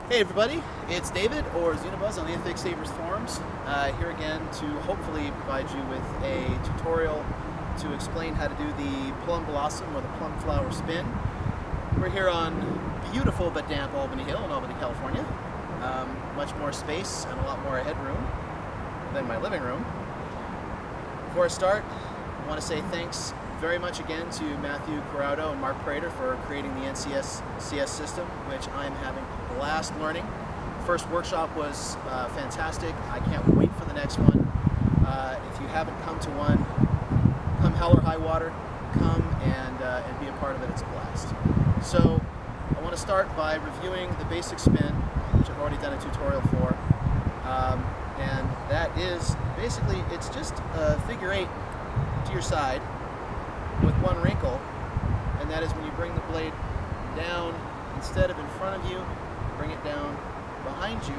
Hey everybody, it's David or Xenobuzz on the FX Savers forums, here again to hopefully provide you with a tutorial to explain how to do the Plum Blossom or the Plum Flower spin. We're here on beautiful but damp Albany Hill in Albany, California. Much more space and a lot more headroom than my living room. Before I start, I want to say thanks very much again to Matthew Corrado and Mark Prater for creating the NCS system, which I'm having a blast learning. First workshop was fantastic. I can't wait for the next one. If you haven't come to one, come hell or high water, come and be a part of it. It's a blast. So I want to start by reviewing the basic spin, which I've already done a tutorial for. And that is basically, it's just a figure eight to your side with one wrinkle, and that is when you bring the blade down instead of in front of you, bring it down behind you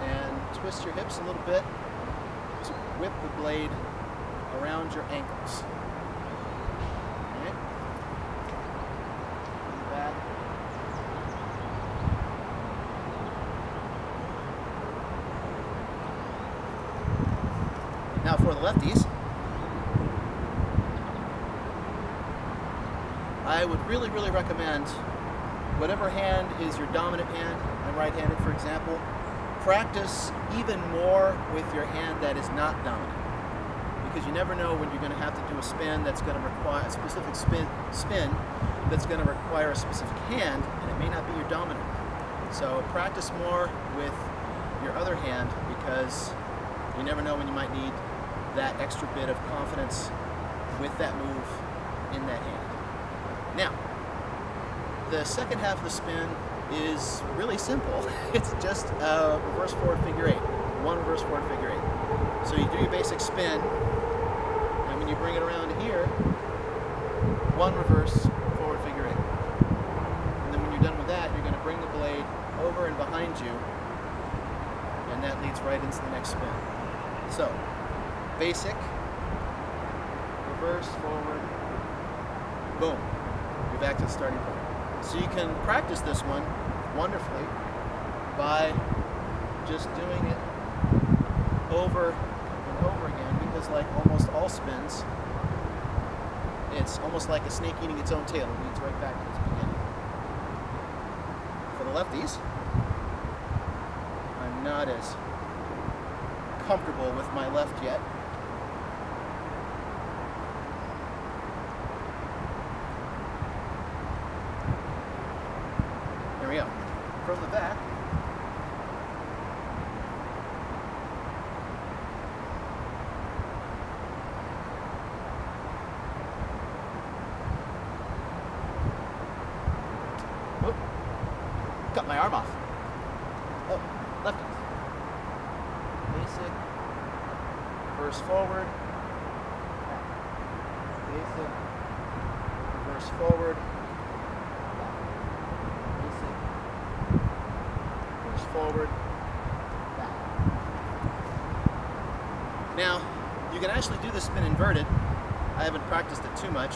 and twist your hips a little bit to whip the blade around your ankles. Okay. Back. Now for the lefties, I would really recommend whatever hand is your dominant hand. I'm right-handed, for example. Practice even more with your hand that is not dominant, because you never know when you're going to have to do a spin that's going to require a specific spin that's going to require a specific hand, and it may not be your dominant. So practice more with your other hand, because you never know when you might need that extra bit of confidence with that move in that hand. Now, the second half of the spin is really simple. It's just a reverse forward figure eight. One reverse forward figure eight. So you do your basic spin, and when you bring it around here, one reverse forward figure eight. And then when you're done with that, you're going to bring the blade over and behind you, and that leads right into the next spin. So, basic, reverse, forward, boom. You're back to the starting point. So you can practice this one wonderfully by just doing it over and over again, because like almost all spins, it's almost like a snake eating its own tail. It leads right back to its beginning. For the lefties, I'm not as comfortable with my left yet. There we go. From the back, oh, cut my arm off. Oh, lefties. Basic, reverse forward, back. Basic, reverse forward, forward, back. Now, you can actually do this spin inverted. I haven't practiced it too much,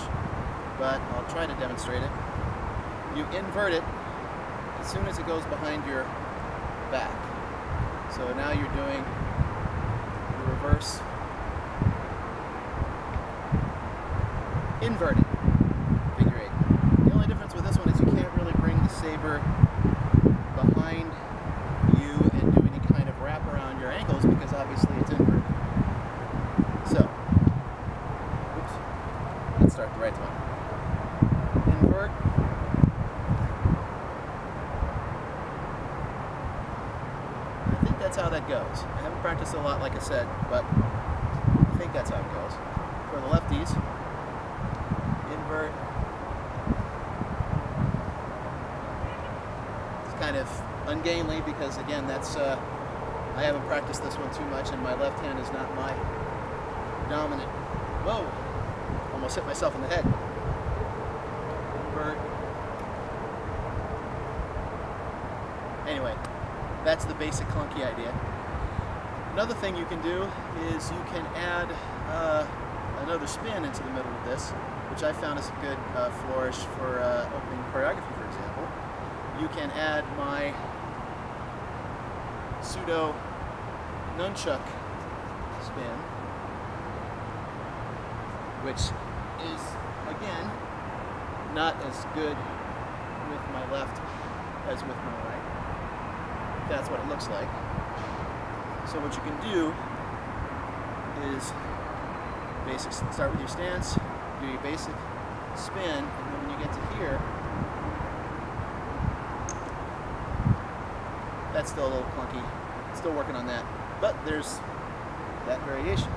but I'll try to demonstrate it. You invert it as soon as it goes behind your back. So now you're doing the reverse inverted figure eight. The only difference with this one is you can't really bring the saber behind you and do any kind of wrap around your ankles, because obviously it's inverted. So, oops, let's start the right one. Invert. I think that's how that goes. I haven't practiced a lot, like I said, but I think that's how it goes. For the lefties, invert. It's kind of ungainly, because again, that's I haven't practiced this one too much, and my left hand is not my dominant. Whoa! Almost hit myself in the head. Invert. Anyway, that's the basic clunky idea. Another thing you can do is you can add another spin into the middle of this, which I found is a good flourish for opening choreography, for example. You can add my pseudo nunchuck spin, which is, again, not as good with my left as with my right. That's what it looks like. So what you can do is start with your stance, do your basic spin, and then when you get to here, that's still a little clunky. Still working on that. But there's that variation.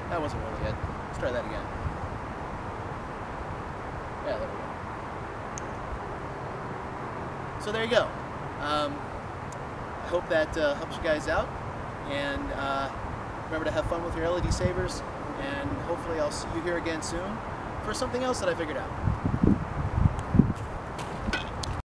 That wasn't really good. Let's try that again. Yeah, there we go. So there you go. I hope that helps you guys out. And remember to have fun with your LED savers. And hopefully I'll see you here again soon for something else that I figured out.